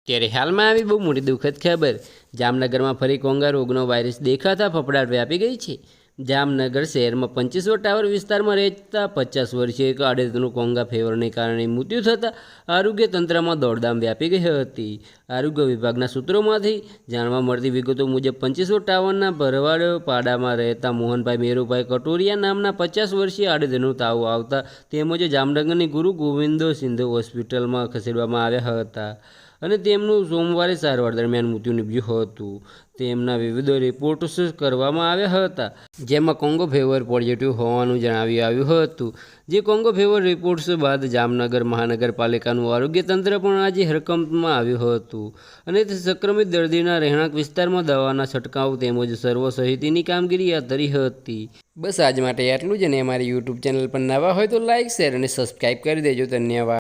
ત્યારે હાલમાં આવી બહુ મોટી દુઃખદ ખબર, જામનગરમાં ફરી કોંગા રોગનો વાયરસ દેખાતા ફફડાટ વ્યાપી ગઈ છે। જામનગર શહેરમાં 25 ટાવર વિસ્તારમાં રહેતા 50 વર્ષીય એક આડેધડનું કોંગા ફીવરને કારણે મૃત્યુ થતાં આરોગ્ય તંત્રમાં દોડધામ વ્યાપી ગઈ હતી। આરોગ્ય વિભાગના સૂત્રોમાંથી જાણવા મળતી વિગતો મુજબ 25 ટાવરના ભરવાડ પાડામાં રહેતા મોહનભાઈ મેરુભાઈ કટોરિયા નામના 50 વર્ષીય આડેધડનું તાવ આવતા તેમજ જામનગરની ગુરુ ગોવિંદો સિંધુ હોસ્પિટલમાં ખસેડવામાં આવ્યા હતા અને તેમનું સોમવારે સારવાર દરમિયાન મૃત્યુ નીપજ્યું હતું। તેમના વિવિધ રિપોર્ટ્સ કરવામાં આવ્યા હતા, જેમાં કોંગો ફીવર પોઝિટિવ હોવાનું જણાવી આવ્યું હતું। જે કોંગો ફીવર રિપોર્ટ્સ બાદ જામનગર મહાનગરપાલિકાનું આરોગ્ય તંત્ર પણ આજે હરકંપમાં આવ્યું હતું અને તે સંક્રમિત દર્દીના રહેણાંક વિસ્તારમાં દવાના છંટકાવ તેમજ સર્વ સહિતની કામગીરી હાથ ધરી હતી। બસ આજ માટે આટલું જ, અને અમારી યુટ્યુબ ચેનલ પર નવા હોય તો લાઇક, શેર અને સબસ્ક્રાઈબ કરી દેજો। ધન્યવાદ।